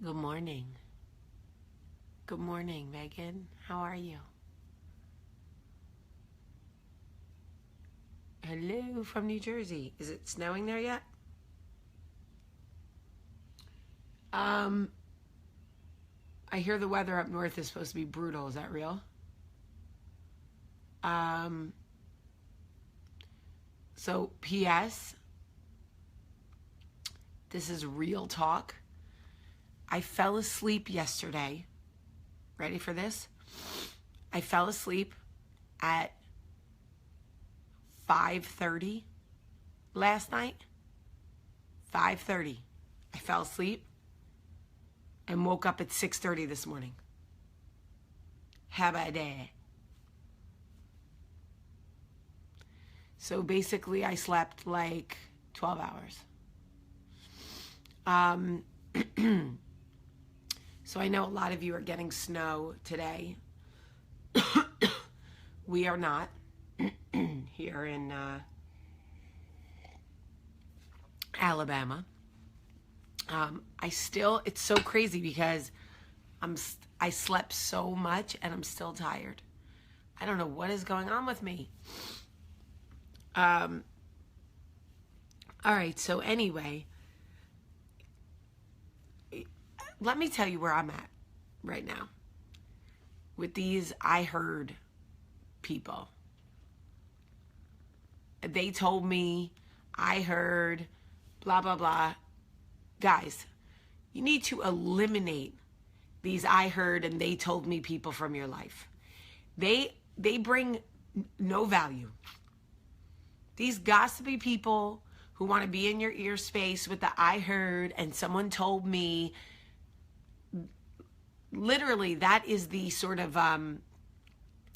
Good morning. Good morning, Megan. How are you? Hello from New Jersey. Is it snowing there yet? I hear the weather up north is supposed to be brutal. Is that real? So, P.S. This is real talk. I fell asleep yesterday. Ready for this? I fell asleep at 5:30 last night. 5:30. I fell asleep and woke up at 6:30 this morning. How about that? So basically I slept like 12 hours. So I know a lot of you are getting snow today. We are not here in Alabama. It's so crazy because I slept so much and I'm still tired. I don't know what is going on with me. All right, so anyway, let me tell you where I'm at right now with these I heard people. They told me, I heard, blah, blah, blah. Guys, you need to eliminate these I heard and they told me people from your life. They bring no value. These gossipy people who want to be in your ear space with the I heard and someone told me, literally that is the sort of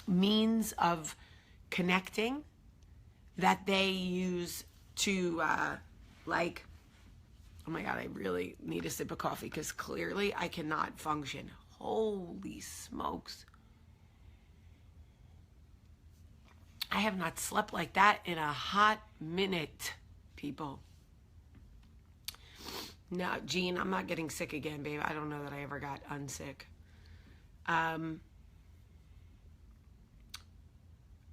means of connecting that they use to like, oh my God, I really need a sip of coffee because clearly I cannot function. Holy smokes. I have not slept like that in a hot minute, people. No, Jean, I'm not getting sick again, babe. I don't know that I ever got unsick. I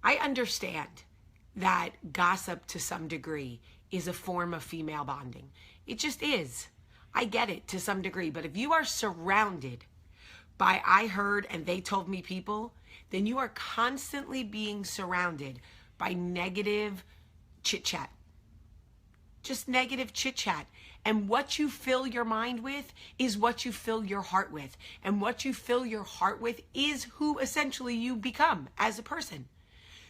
understand that gossip to some degree is a form of female bonding. It just is. I get it to some degree. But if you are surrounded by I heard and they told me people, then you are constantly being surrounded by negative chit-chat. Just negative chit-chat. And what you fill your mind with is what you fill your heart with. And what you fill your heart with is who essentially you become as a person.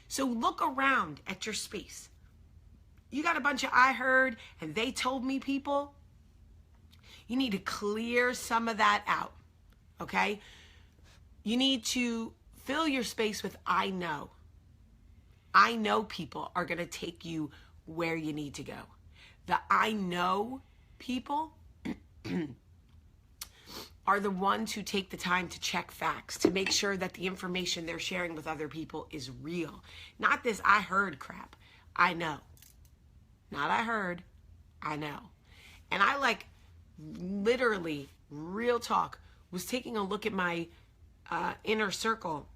So look around at your space. You got a bunch of I heard and they told me people. You need to clear some of that out, okay? You need to fill your space with I know. I know people are going to take you where you need to go. The I know people are the ones who take the time to check facts, to make sure that the information they're sharing with other people is real. Not this I heard crap. I know. Not I heard. I know. And I literally, real talk, was taking a look at my inner circle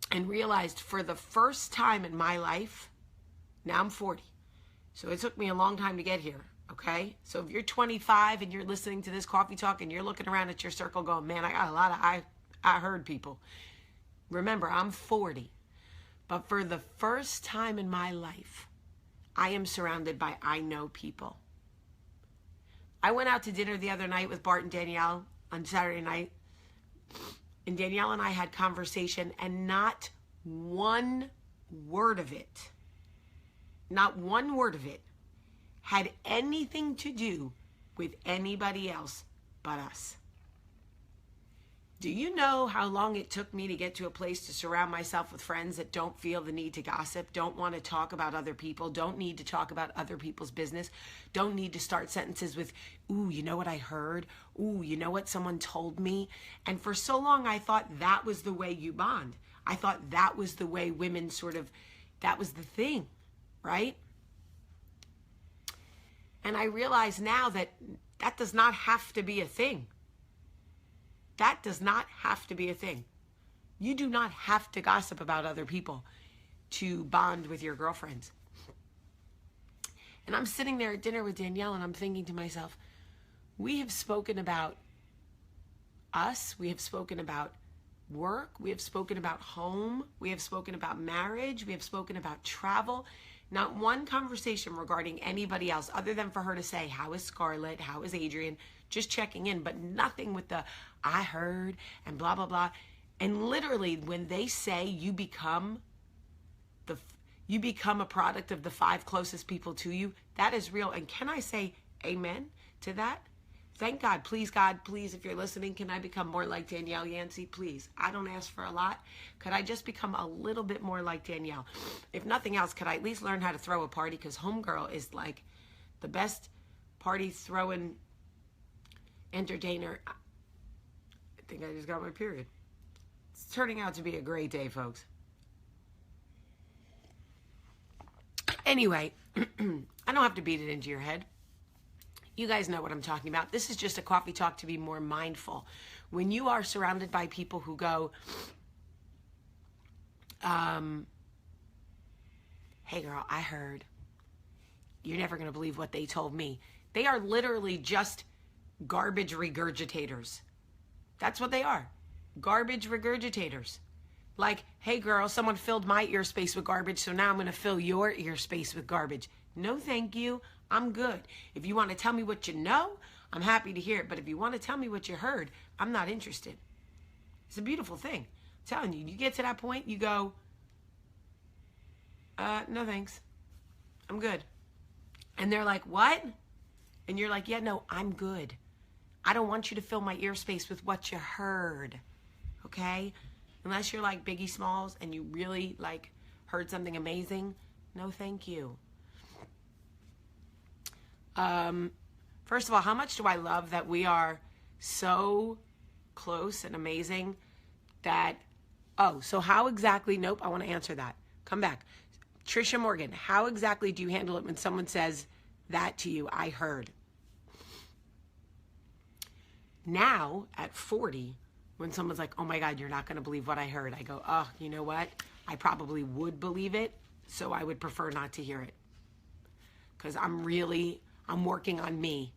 and realized for the first time in my life, now I'm 40. So it took me a long time to get here. Okay, so if you're 25 and you're listening to this coffee talk and you're looking around at your circle going, man, I got a lot of I heard people. Remember, I'm 40. But for the first time in my life, I am surrounded by I know people. I went out to dinner the other night with Bart and Danielle on Saturday night. And Danielle and I had conversation and not one word of it, had anything to do with anybody else but us. Do you know how long it took me to get to a place to surround myself with friends that don't feel the need to gossip, don't want to talk about other people, don't need to talk about other people's business, don't need to start sentences with, ooh, you know what I heard? Ooh, you know what someone told me? And for so long, I thought that was the way you bond. I thought that was the way women that was the thing, right? And I realize now that that does not have to be a thing. That does not have to be a thing. You do not have to gossip about other people to bond with your girlfriends. And I'm sitting there at dinner with Danielle and I'm thinking to myself, we have spoken about us, we have spoken about work, we have spoken about home, we have spoken about marriage, we have spoken about travel. Not one conversation regarding anybody else other than for her to say, how is Scarlett, how is Adrian, just checking in, but nothing with the I heard and blah, blah, blah. And literally when they say you become a product of the 5 closest people to you, that is real. And can I say amen to that? Thank God, please, if you're listening, can I become more like Danielle Yancey? Please. I don't ask for a lot. Could I just become a little bit more like Danielle? If nothing else, could I at least learn how to throw a party? Because Homegirl is like the best party throwing entertainer. I think I just got my period. It's turning out to be a great day, folks. Anyway, I don't have to beat it into your head. You guys know what I'm talking about. This is just a coffee talk to be more mindful. When you are surrounded by people who go, hey girl, I heard. You're never going to believe what they told me. They are literally just garbage regurgitators. That's what they are. Garbage regurgitators. Like, hey girl, someone filled my ear space with garbage, so now I'm going to fill your ear space with garbage. No, thank you. I'm good. If you want to tell me what you know, I'm happy to hear it. But if you want to tell me what you heard, I'm not interested. It's a beautiful thing. I'm telling you, you get to that point, you go, no thanks. I'm good. And they're like, what? And you're like, yeah, no, I'm good. I don't want you to fill my ear space with what you heard. Okay? Unless you're like Biggie Smalls and you really like heard something amazing. No, thank you. First of all, how much do I love that we are so close and amazing that, so how exactly, nope, I want to answer that. Come back. Trisha Morgan, how exactly do you handle it when someone says that to you? I heard. Now, at 40, when someone's like, oh my God, you're not going to believe what I heard, I go, oh, you know what? I probably would believe it, so I would prefer not to hear it. Because I'm working on me.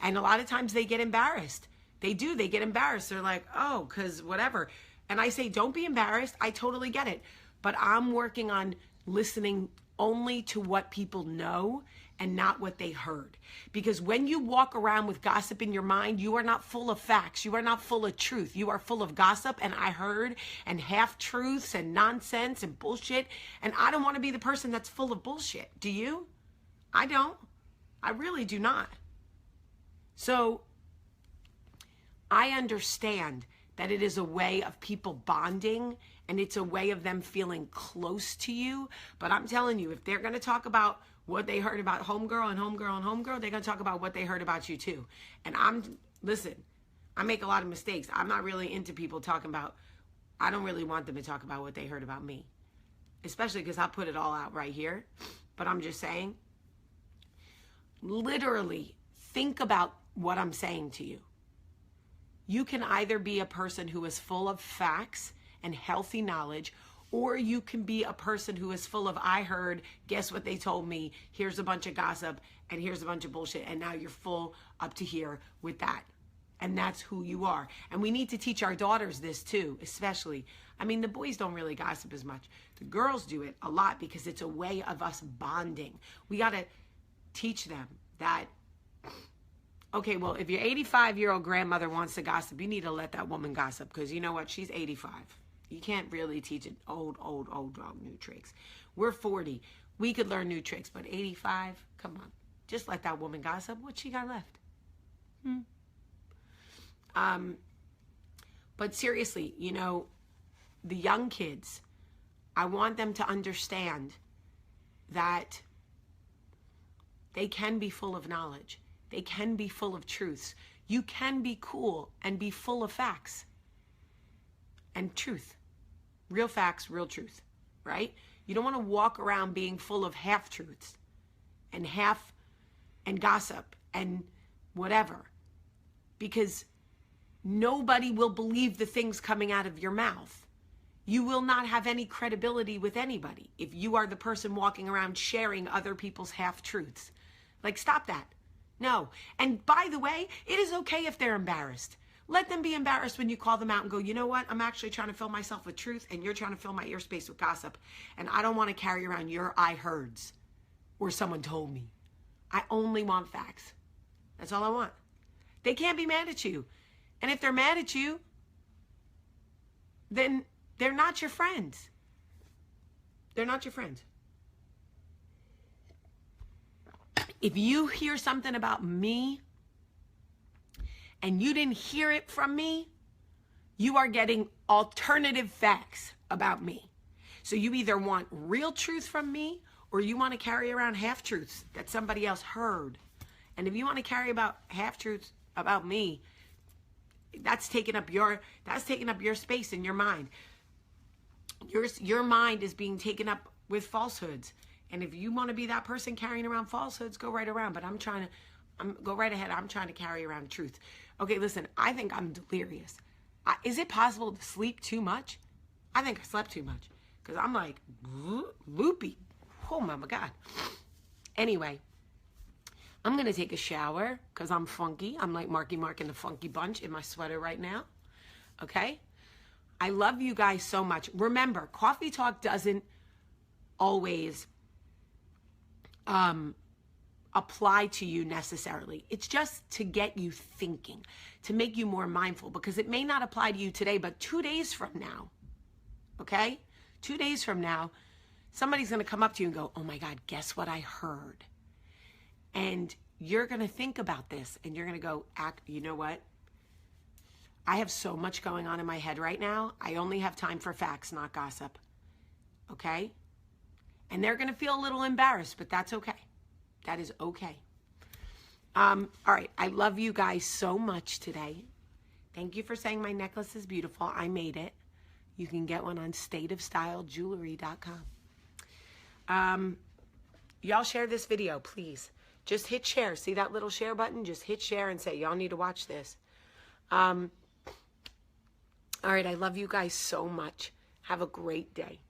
And a lot of times they get embarrassed. They do, they get embarrassed. They're like, oh, because whatever. And I say, don't be embarrassed. I totally get it. But I'm working on listening only to what people know and not what they heard. Because when you walk around with gossip in your mind, you are not full of facts. You are not full of truth. You are full of gossip and I heard and half-truths and nonsense and bullshit. And I don't want to be the person that's full of bullshit. Do you? I don't. I really do not. So I understand that it is a way of people bonding and it's a way of them feeling close to you. But I'm telling you, if they're going to talk about what they heard about Homegirl and Homegirl and Homegirl, they're going to talk about what they heard about you too. And listen, I make a lot of mistakes. I'm not really into people talking about, I don't really want them to talk about what they heard about me. Especially because I put it all out right here. But I'm just saying, literally think about what I'm saying to you. You can either be a person who is full of facts and healthy knowledge, or you can be a person who is full of, I heard, guess what they told me, here's a bunch of gossip, and here's a bunch of bullshit, and now you're full up to here with that. And that's who you are. And we need to teach our daughters this too, especially. I mean, the boys don't really gossip as much. The girls do it a lot because it's a way of us bonding. We got to teach them that, okay, well, if your 85-year-old grandmother wants to gossip, you need to let that woman gossip because you know what? She's 85. You can't really teach an old dog new tricks. We're 40. We could learn new tricks, but 85, come on. Just let that woman gossip. What she got left? But seriously, you know, the young kids, I want them to understand that they can be full of knowledge. They can be full of truths. You can be cool and be full of facts and truth. Real facts, real truth, right? You don't want to walk around being full of half-truths and gossip and whatever. Because nobody will believe the things coming out of your mouth. You will not have any credibility with anybody if you are the person walking around sharing other people's half-truths. Like, stop that. No. And by the way, it is okay if they're embarrassed. Let them be embarrassed when you call them out and go, you know what? I'm actually trying to fill myself with truth, and you're trying to fill my ear space with gossip. And I don't want to carry around your I heards or someone told me. I only want facts. That's all I want. They can't be mad at you. And if they're mad at you, then they're not your friends. They're not your friends. If you hear something about me and you didn't hear it from me, you are getting alternative facts about me. So you either want real truth from me or you want to carry around half-truths that somebody else heard. And if you want to carry about half-truths about me, that's taking up your space in your mind. Your mind is being taken up with falsehoods. And if you want to be that person carrying around falsehoods, go right around. But go right ahead. I'm trying to carry around truth. Okay, listen, I think I'm delirious. Is it possible to sleep too much? I think I slept too much because I'm like loopy. Oh my God. Anyway, I'm going to take a shower because I'm funky. I'm like Marky Mark in the Funky Bunch in my sweater right now. Okay? I love you guys so much. Remember, Coffee Talk doesn't always apply to you necessarily. It's just to get you thinking, to make you more mindful, because it may not apply to you today, but 2 days from now, okay? 2 days from now, somebody's going to come up to you and go, oh my God, guess what I heard? And you're going to think about this and you're going to go, you know what? I have so much going on in my head right now. I only have time for facts, not gossip. Okay? And they're going to feel a little embarrassed, but that's okay. That is okay. All right. I love you guys so much today. Thank you for saying my necklace is beautiful. I made it. You can get one on stateofstyleJewelry.com. Y'all share this video, please. Just hit share. See that little share button? Just hit share and say, y'all need to watch this. All right. I love you guys so much. Have a great day.